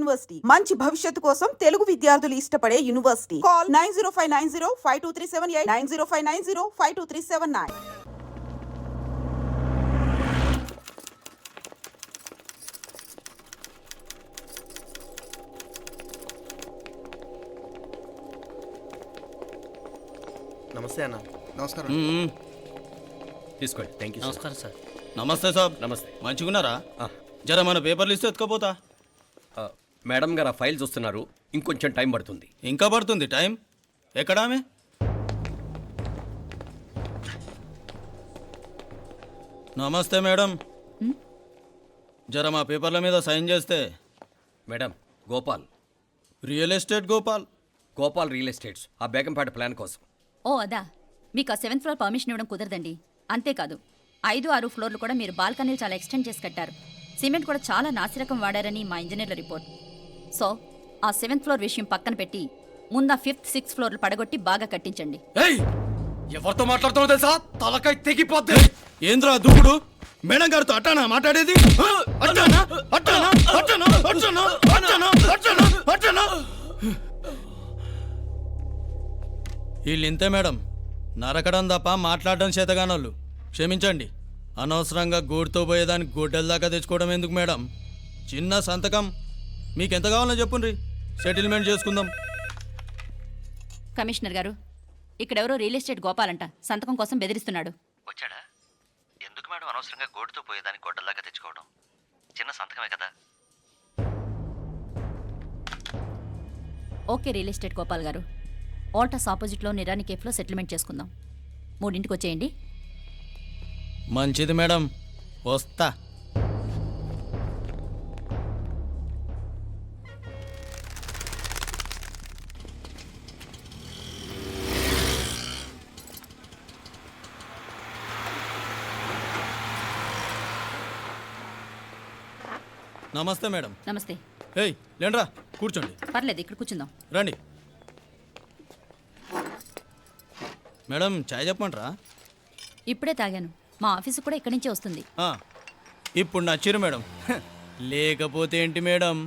University మంచి భవిష్యత్తు కోసం తెలుగు విద్యార్థులు ఇష్టపడే యూనివర్సిటీ. కాల్ 9059052378 9059052379. నమస్తే అన్న. నమస్కారం. తీసుకోండి. Thank you. నమస్కారం సార్. నమస్తే సాబ్. నమస్తే. మంచిగున్నారా? జర మన పేపర్లు ఇస్తే ఎత్తుకోపోతా. మేడం గారు ఆ ఫైల్ చూస్తున్నారు, ఇంకొంచెం టైం పడుతుంది. ఇంకా పడుతుంది టైం? ఎక్కడా ఆమె? నమస్తే మేడం. జర మా పేపర్ల మీద సైన్ చేస్తే. Madam, Gopal real estate Gopal real estates ఆ బేగంపేట ప్లాన్ కోసం. ఓ అదా, మీకు ఆ 7th ఫ్లోర్ పర్మిషన్ ఇవ్వడం కుదరదండి. అంతేకాదు 5, 6 ఫ్లోర్లు కూడా మీరు బాల్కనీలు చాలా ఎక్స్టెండ్ చేసి కట్టారు. సిమెంట్ కూడా చాలా నాసిరకం వాడారని మా ఇంజనీర్ల రిపోర్ట్. సో ఆ 7th ఫ్లోర్ విషయం పక్కన పెట్టి ముందు 5th, 6th ఫ్లోర్లు పడగొట్టి బాగా కట్టించండి. ఎవరితో మాట్లాడుతావు తెలుసా? తలకాయ తెగిపోద్ది. ఏంద్రా దూకుడు? మేడం గారితో అట్టానా మాట్లాడేది? అట్టానా అట్టానా అట్టానా అట్టానా అట్టానా అట్టానా అట్టానా? వీళ్ళింతే మేడం, నరకడం తప్ప మాట్లాడడం చేతగానోళ్ళు. క్షమించండి, అనవసరంగా గోడుతో పోయేదానికి గొడ్డల దాకా తెచ్చుకోవడం ఎందుకు మేడం? చిన్న సంతకం మీకెంత కావాలో చెప్పుండ్రి, సెటిల్మెంట్ చేసుకుందాం. కమిషనర్ గారు, ఇక్కడెవరో రియల్ ఎస్టేట్ గోపాలంట సంతకం కోసం బెదిరిస్తున్నాడు. వచ్చాడా? ఎందుకు మేడం అనవసరంగా గోడుతో పోయేదానికి గొడ్డల్లాగా తెచ్చుకోవడం? చిన్న సంతకమే కదా. ఓకే రియల్ ఎస్టేట్ గోపాల్ గారు, ఆల్టాస్ ఆపోజిట్లో నిరాని కేఫ్లో సెటిల్మెంట్ చేసుకుందాం. 3ంటికి వచ్చేయండి. మంచిది మేడం, వస్తా. నమస్తే మేడం. నమస్తే. ఏయ్ లేండ్రా, కూర్చోండి. పర్లేదు, ఇక్కడ కూర్చుందాం. రండి మేడం, చాయ్ చెప్పమంటారా? ఇప్పుడే తాగాను. మా ఆఫీసు కూడా ఇక్కడి నుంచే వస్తుంది. ఇప్పుడు నచ్చిరు మేడం. లేకపోతే ఏంటి మేడం,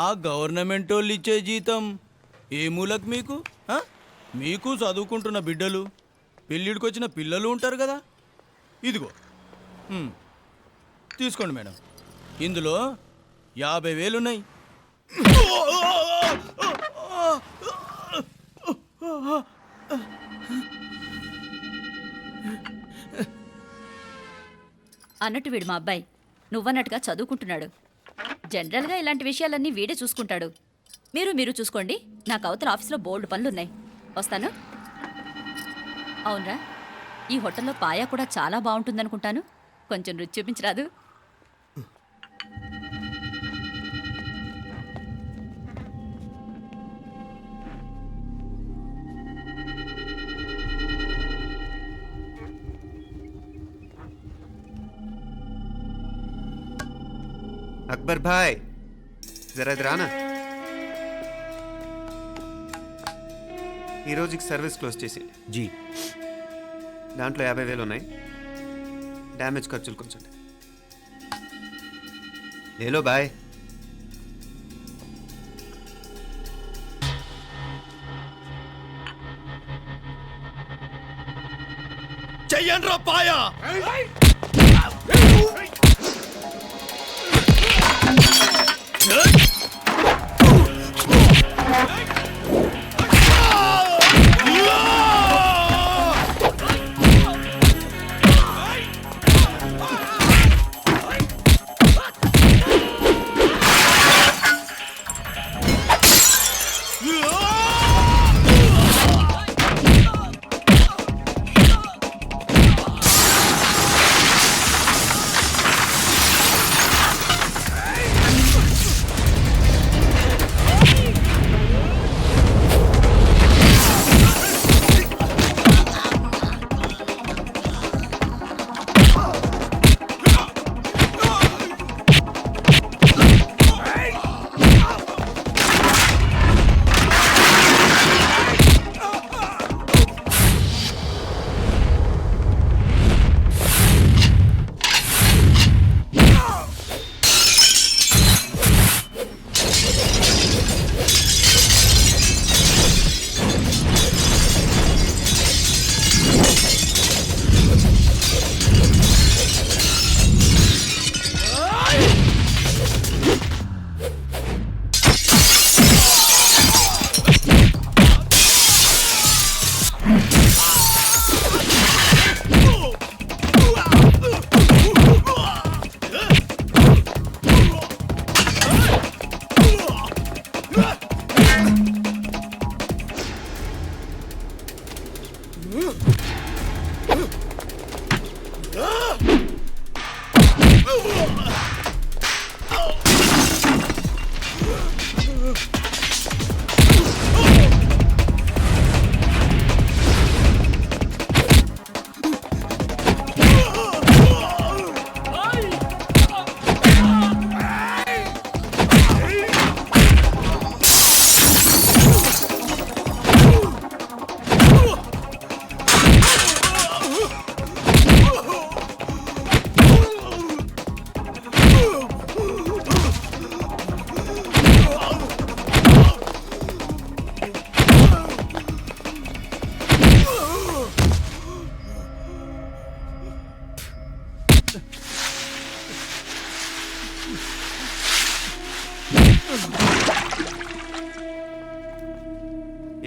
ఆ గవర్నమెంట్ వాళ్ళు ఇచ్చే జీతం ఏ మూలకు మీకు? మీకు చదువుకుంటున్న బిడ్డలు, పెళ్ళిడికి వచ్చిన పిల్లలు ఉంటారు కదా. ఇదిగో తీసుకోండి మేడం, ఇందులో 50,000 ఉన్నాయి. అన్నట్టు వీడు మా అబ్బాయి నువ్వన్నట్టుగా చదువుకుంటున్నాడు. జనరల్గా ఇలాంటి విషయాలన్నీ వీడే చూసుకుంటాడు. మీరు చూసుకోండి. నాకు అవతల ఆఫీస్లో బోల్డ్ పనులున్నాయి. వస్తాను. అవునరా, ఈ హోటల్లో పాయా కూడా చాలా బాగుంటుందనుకుంటాను. కొంచెం రుచి చూపించరాదు? అక్బర్ భాయ్, జరా రానా. ఈ రోజుకి సర్వీస్ క్లోజ్ చేసి జీ, దాంట్లో 50,000 ఉన్నాయి. డ్యామేజ్ ఖర్చులు కొంచెం లేలో బాయ్. చెయ్యండి రా పాయా.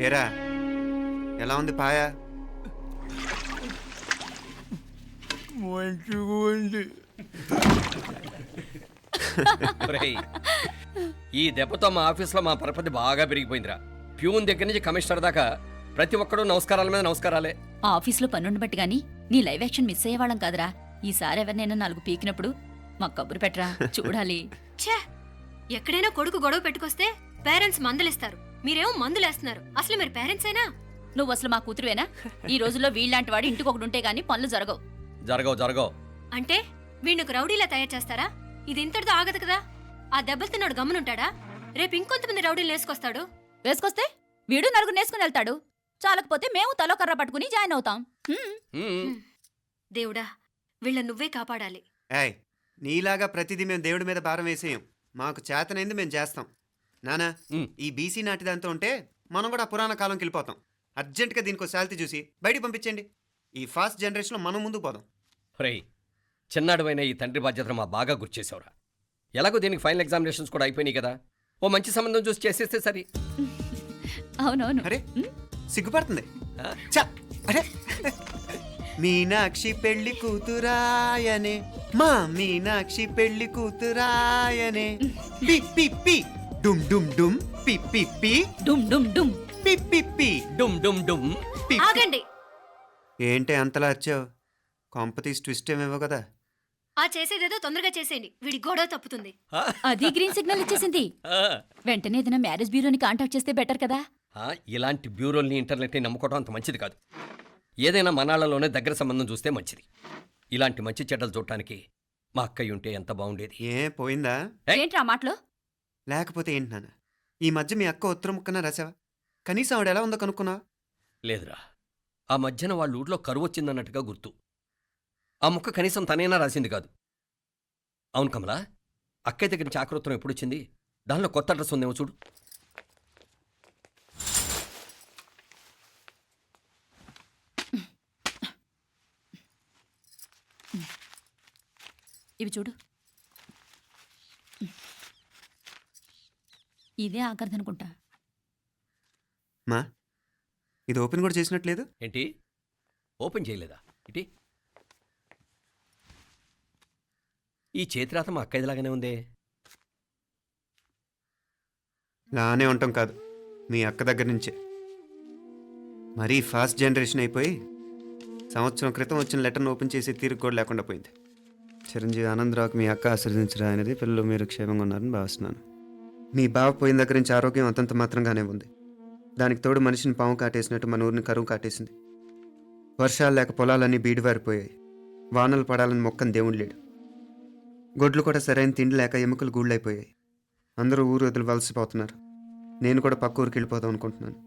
ఏరా ఎలా ఉంది పాయా? మంచిగా ఉంది. ఒరేయ్, ఈ దెబ్బతో మా ఆఫీస్లో మా పరపతి బాగా పెరిగిపోయిందిరా. ప్యూన్ దగ్గర నుంచి కమిషనర్ దాకా ప్రతి ఒక్కడు నమస్కారాల మీద నమస్కారాలే. ఆ ఆఫీస్లో పనుండి బట్టి గాని నీ లైవ్ యాక్షన్ మిస్ అయ్యేవాళ్ళం కాదురా. ఈసారి ఎవరినైనా 4 పీకినప్పుడు మాకు కబురు పెట్టరా, చూడాలి. ఛే! ఎక్కడైనా కొడుకు గొడవ పెట్టుకొస్తే పేరెంట్స్ మందులేస్తారు, మీరేమో మందులేస్తున్నారు. అసలు మీరు పేరెంట్స్ అయినా? నువ్వు అసలు మా కూతురువేనా? ఈ రోజుల్లో వీళ్ళలాంటి వాడు ఇంటికి ఒకటి ఉంటే గానీ పనులు జరగవు. జరగవు. అంటే వీణ్ణకు రౌడీలా తయారు చేస్తారా? ఇది ఇంతటితో ఆగదు కదా. ఆ దెబ్బలు తిన్నాడు గమ్మునుంటాడా? రేపు ఇంకొంతమంది రౌడీలు వేసుకొస్తాడు. వేసుకొస్తే వీడు 4 నేసుకుని వెళ్తాడు. చాలకపోతే మేము తలో కర్ర పట్టుకుని జాయిన్ అవుతాం. దేవుడా, వీళ్ళ నువ్వే కాపాడాలి. ఏయ్, నీలాగా ప్రతిదీ మేము దేవుడి మీద భారం వేసేయం. మాకు చేతనైంది మేము చేస్తాం. నానా, ఈ బీసీ నాటి దాంతో ఉంటే మనం కూడా పురాణ కాలంకి వెళ్ళిపోతాం. అర్జెంటుగా దీనికి ఒక శాలిటీ చూసి బయటికి పంపించండి. ఈ ఫాస్ట్ జనరేషన్లో మనం ముందుకు పోదాం. ఒరేయ్, చిన్నాడువైన ఈ తండ్రి బాధ్యతను మా బాగా గుర్చేసావురా. ఎలాగో దీనికి ఫైనల్ ఎగ్జామినేషన్స్ కూడా అయిపోయినాయి కదా, ఓ మంచి సంబంధం చూసి చేసేస్తే సరి. అవునవును. అరే సిగ్గుపడుతుంది. ఛ! అరే మీనాక్షి పెళ్లి కూతురాయనే, మా మీనాక్షి పెళ్లి కూతురాయనే. పి పి పి డుమ్ డుమ్ డుమ్ పి పి పి డుమ్ డుమ్ డుమ్. పి పి పి డుమ్ డుమ్ డుమ్. పి. ఆగండి. ఏంటి అంతలా వచ్చావు? కాంపతీస్ ట్విస్ట్ ఏమేవో కదా. ఆ చేసేదేదో తొందరగా చేసేయండి, వీడి గొడవ తప్పుతుంది. అది గ్రీన్ సిగ్నల్ ఇచ్చేసింది. వెంటనే ఏదైనా మ్యారేజ్ బ్యూరోని కాంటాక్ట్ చేస్తే బెటర్ కదా. ఇలాంటి బ్యూరోల్ని ఇంటర్నెట్ని నమ్ముకోవడం అంత మంచిది కాదు. ఏదైనా మనాళ్ళలోనే దగ్గర సంబంధం చూస్తే మంచిది. ఇలాంటి మంచి చెడ్డలు చూడటానికి మా అక్కయ్య ఉంటే ఎంత బాగుండేది. ఏ పోయిందా? ఏంట్రా మాటలు? లేకపోతే ఏంటి నాన్న, ఈ మధ్య మీ అక్క ఉత్తరం ముక్కన రాసావా? కనీసం ఆవిడ ఎలా ఉందో కనుక్కున్నావా? లేదురా, ఆ మధ్యన వాళ్ళ ఊర్లో కరువు వచ్చిందన్నట్టుగా గుర్తు. ఆ ముక్క కనీసం తనైనా రాసింది కాదు. అవును కమలా, అక్కయ్య దగ్గర నుంచి ఆకృతం ఎప్పుడు వచ్చింది? దానిలో కొత్త అడ్రస్ ఉందేమో చూడు. ఇవి చూడు. ఇదే ఆఖరిదనుకుంటా. మా ఇది ఓపెన్ కూడా చేసినట్లేదు. ఏంటి ఓపెన్ చేయలేదా? ఇటీ ఈ చేతిరాత మా అక్కయ్యలాగానే ఉందే. లానే ఉంటాం కాదు, మీ అక్క దగ్గర నుంచే. మరీ ఫాస్ట్ జనరేషన్ అయిపోయి సంవత్సరం క్రితం వచ్చిన లెటర్ను ఓపెన్ చేసి తీరుకు కూడా లేకుండా పోయింది. చిరంజీవి ఆనందరావుకి మీ అక్క ఆశీర్వదించరా అనేది, పిల్లలు మీరు క్షేమంగా ఉన్నారని భావిస్తున్నాను. మీ బావ పోయిన దగ్గర నుంచి ఆరోగ్యం అంతంత మాత్రంగానే ఉంది. దానికి తోడు మనిషిని పాము కాటేసినట్టు మన ఊరిని కరువు కాటేసింది. వర్షాలు లేక పొలాలన్నీ బీడివారిపోయాయి. వానలు పడాలని మొక్కని దేవుడు లేడు. గొడ్లు కూడా సరైన తిండి లేక ఎముకలు గూళ్ళైపోయాయి. అందరూ ఊరు వదిలి వలసిపోతున్నారు. నేను కూడా పక్క ఊరికి వెళ్ళిపోదాం అనుకుంటున్నాను.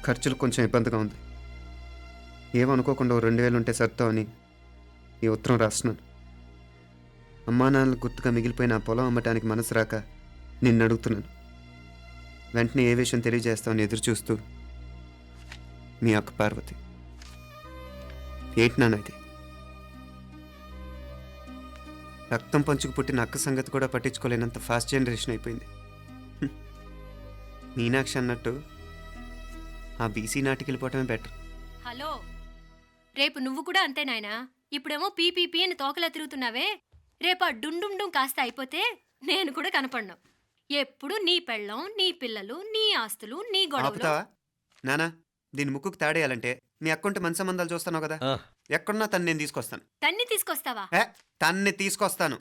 ఖర్చులు కొంచెం ఇబ్బందిగా ఉంది. ఏమనుకోకుండా 2000 ఉంటే సర్దామని ఈ ఉత్తరం రాస్తున్నాను. అమ్మా నాన్నలకు గుర్తుగా మిగిలిపోయిన ఆ పొలం అమ్మటానికి మనసు రాక నిన్ను అడుగుతున్నాను. వెంటనే ఏ విషయం తెలియజేస్తామని ఎదురు చూస్తూ మీ అక్క పార్వతి. ఏంటి నాన్న ఇది? రక్తం పంచుకు పుట్టిన అక్క సంగతి కూడా పట్టించుకోలేనంత ఫాస్ట్ జనరేషన్ అయిపోయింది. మీనాక్షి అన్నట్టు ఆ బీసీ నాటికి వెళ్ళిపోవటమే బెటర్. హలో, రేపు నువ్వు కూడా అంతే నాయనా. ఇప్పుడేమో పీపీపీ అని తోకలా తిరుగుతున్నావే, రేపు ఆ డుండుండుం కాస్త అయిపోతే నేను కూడా కనపడను. ఎప్పుడు నీ పెళ్ళం, నీ పిల్లలు, నీ ఆస్తులు, నీ గొడవలు. ఆపుతావా నానా? దీని ముక్కుకు తాడేయాలంటే మీ అక్కంటే మంచి సంబంధాలు చూస్తాను కదా. ఎక్కడున్నా తను నేను తీసుకొస్తాను. తన్ని తీసుకొస్తావా? తన్ని తీసుకొస్తాను.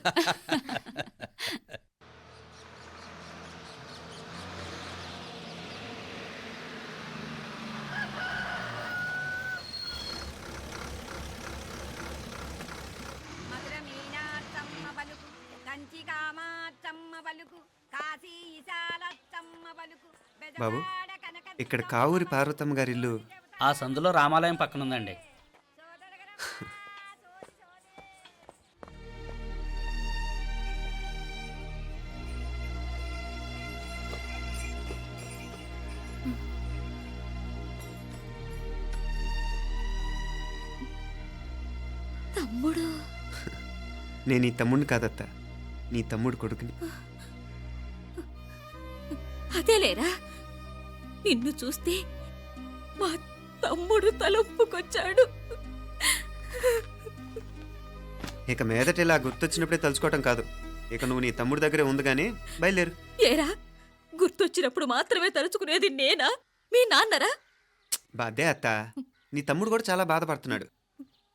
బాబు, ఇక్కడ కావూరి పార్వతమ్మ గారి ఇల్లు ఆ సందులో రామాలయం పక్కనుందండి. తమ్ముడు. నేను ఈ తమ్ముడిని కాదత్త, నీ తమ్ముడు కొడుకుని. అదేలేరా, నిన్ను చూస్తే మా తమ్ముడు తలొప్పుకొచ్చాడు. ఇక మీదట ఇలా గుర్తొచ్చినప్పుడే తలుచుకోవటం కాదు. ఇక నువ్వు నీ తమ్ముడి దగ్గరే ఉంది కానీ బయలుదేరు. ఏరా, గుర్తొచ్చినప్పుడు మాత్రమే తలుచుకునేది నేనా, మీ నాన్నరా? బాధే అత్త, నీ తమ్ముడు కూడా చాలా బాధపడుతున్నాడు.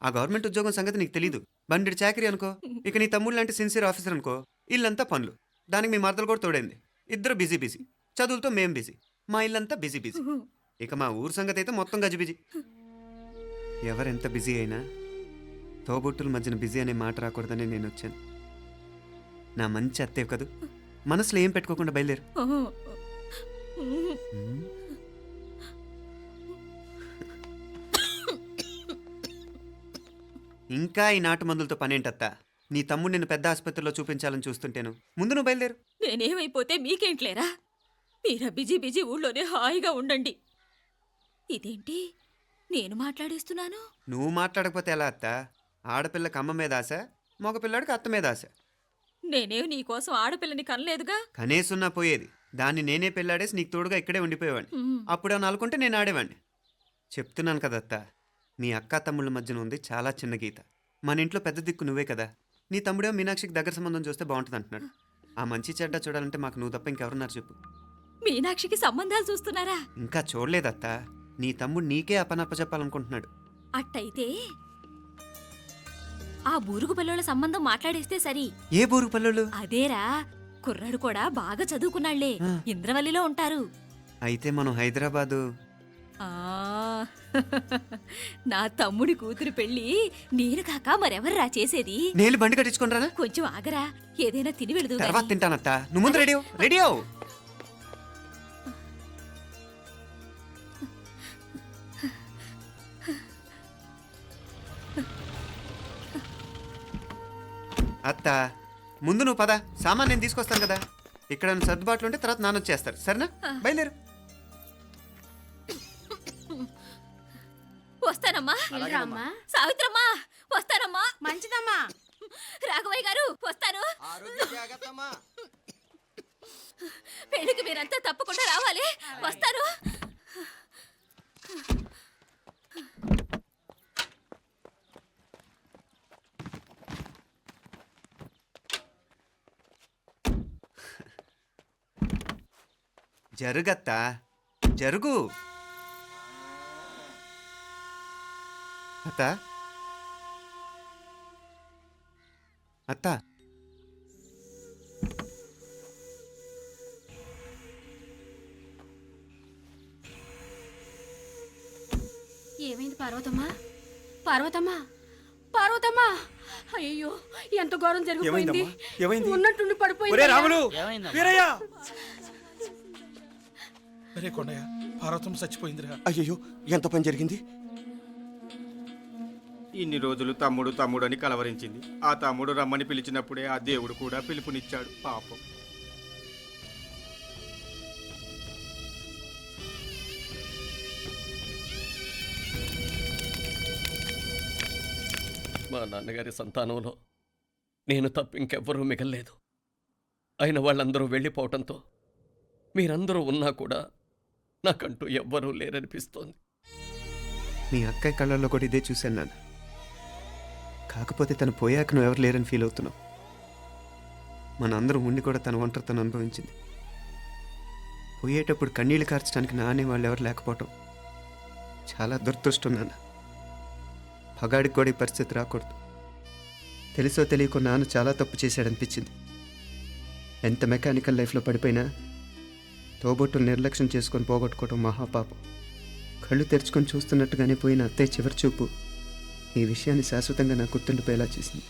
ఆ గవర్నమెంట్ ఉద్యోగం సంగతి నీకు తెలీదు. బండి చాకరీ అనుకో. ఇక నీ తమ్ముడు లాంటి సిన్సియర్ ఆఫీసర్ అనుకో. ఇల్లంతా పనులు, దానికి మీ మరదలు కూడా తోడైంది. ఇద్దరు బిజీ బిజీ, చదువులతో మేం బిజీ, మా ఇల్లంతా బిజీ బిజీ. ఇక మా ఊరు సంగతి అయితే మొత్తం గజిబిజీ. ఎవరెంత బిజీ అయినా తోబుట్టుల మధ్యన బిజీ అనే మాట రాకూడదని నేను వచ్చాను. నా మంచి అత్తే కదూ, మనసులో ఏం పెట్టుకోకుండా బయలుదేరు. ఇంకా ఈ నాటు మందులతో పనేంటత్తా? నీ తమ్ముడు నిన్ను పెద్ద ఆసుపత్రిలో చూపించాలని చూస్తుంటేను. ముందు నువ్వు బయలుదేరు. నేనేమైపోతే మీకేంట్లేరా? మీరా బిజీ బిజీ ఊళ్ళోనే హాయిగా ఉండండి. ఇదేంటి నేను మాట్లాడేస్తున్నాను? నువ్వు మాట్లాడకపోతే ఎలా అత్తా? ఆడపిల్లకి అమ్మ మీద ఆశ, మగపిల్లాడికి అత్త మీద ఆశ. నేనేం నీకోసం ఆడపిల్లని కనలేదుగా. కనేసున్నా పోయేది. దాన్ని నేనే పెళ్ళాడేసి నీకు తోడుగా ఇక్కడే ఉండిపోయేవాడిని. అప్పుడు ఏమన్నా అనుకుంటే నేను ఆడేవాడిని. చెప్తున్నాను కదా అత్త, మీ అక్క తమ్ముళ్ళ మధ్యన ఉంది చాలా చిన్న గీత. మన ఇంట్లో పెద్ద దిక్కు నువ్వే కదా. నీ తమ్ముడేమో మీనాక్షికి దగ్గర సంబంధం చూస్తే బాగుంటుంది అంటున్నాడు. ఆ మంచి చెడ్డ చూడాలంటే మాకు నువ్వు తప్ప ఇంకెవరున్నారు చెప్పు? మీనాక్షికి సంబంధాలు చూస్తున్నారా? ఇంకా చూడలేదత్తా. నీ తమ్ముడు నీకే అపనప్ప చెప్పాలనుకుంటున్నాడు. అట్టయితే ఆ బూరుగు పిల్లల సంబంధం మాట్లాడేస్తే సరి. ఏ బూరు పల్లెలు? అదేరా, కుర్రాడు కూడా బాగా చదువుకున్నాళ్లే, ఇంద్రవల్లిలో ఉంటారు. అయితే మనం హైదరాబాదు. ఆ నా తమ్ముడి కూతురు పెళ్లి నేను కాక మరెవర్రా చేసేది? నేను బండి కట్టించుకుంటారా? కొంచెం ఆగరా, ఏదైనా తిని వెళదు. తర్వాత తింటానత్తా. నువ్వు ముందు రెడీ రెడీ అవు. అత్త, ముందు నువ్వు పద. సామాన్ నేను తీసుకొస్తాను కదా. ఇక్కడ సర్దుబాట్లు ఉంటే తర్వాత నాన్న వచ్చేస్తారు. సరేనా? బయలుదేరు. వస్తానమ్మా. వెళ్ళరామ్మా. సావిత్రమ్మా వస్తానమ్మా. మంచిదమ్మా. రాఘవయ్య గారు వస్తాను. పెళ్లికి మీరంతా తప్పకుండా రావాలి. వస్తాను. జరుగత్తా, జరుగు. అత్త, అత్త, ఏమైంది పార్వతమ్మా? పార్వతమ్మా, పార్వతమ్మా! అయ్యో, ఎంత ఘోరం జరిగిపోయింది. ఉన్నట్టుండి పడిపోయింది. ఏమైందమ్మా? అరే కొండయ్య, పార్వతం చచ్చిపోయిందిరా. అయ్యో, ఎంత పని జరిగింది? ఇన్ని రోజులు తమ్ముడు తమ్ముడు అని కలవరించింది. ఆ తమ్ముడు రమ్మని పిలిచినప్పుడే ఆ దేవుడు కూడా పిలుపునిచ్చాడు. పాపం. మా నాన్నగారి సంతానంలో నేను తప్ప ఇంకెవ్వరూ మిగల్లేదు. అయిన వాళ్ళందరూ వెళ్ళిపోవటంతో మీరందరూ ఉన్నా కూడా నాకంటూ ఎవ్వరూ లేరనిపిస్తోంది. మీ అక్కయ్య కళ్ళల్లో కూడా ఇదే చూశాను నాన్న. కాకపోతే తను పోయాక నువ్వు ఎవరు లేరని ఫీల్ అవుతున్నావు. మనందరం ఉండి కూడా తన ఒంటరితను అనుభవించింది. పోయేటప్పుడు కన్నీళ్లు కార్చడానికి నానే వాళ్ళు ఎవరు లేకపోవటం చాలా దురదృష్టం నాన్న. పగాడికి కూడా ఈ పరిస్థితి రాకూడదు. తెలుసో తెలియకో నాన్న చాలా తప్పు చేశాడనిపించింది. ఎంత మెకానికల్ లైఫ్లో పడిపోయినా తోబొట్టులు నిర్లక్ష్యం చేసుకొని పోగొట్టుకోవడం మహాపాపం. కళ్ళు తెరుచుకొని చూస్తున్నట్టుగానే పోయిన అత్తయ్య చివరి చూపు ఈ విషయాన్ని శాశ్వతంగా నాకు గుర్తుండిపోయేలా చేసింది.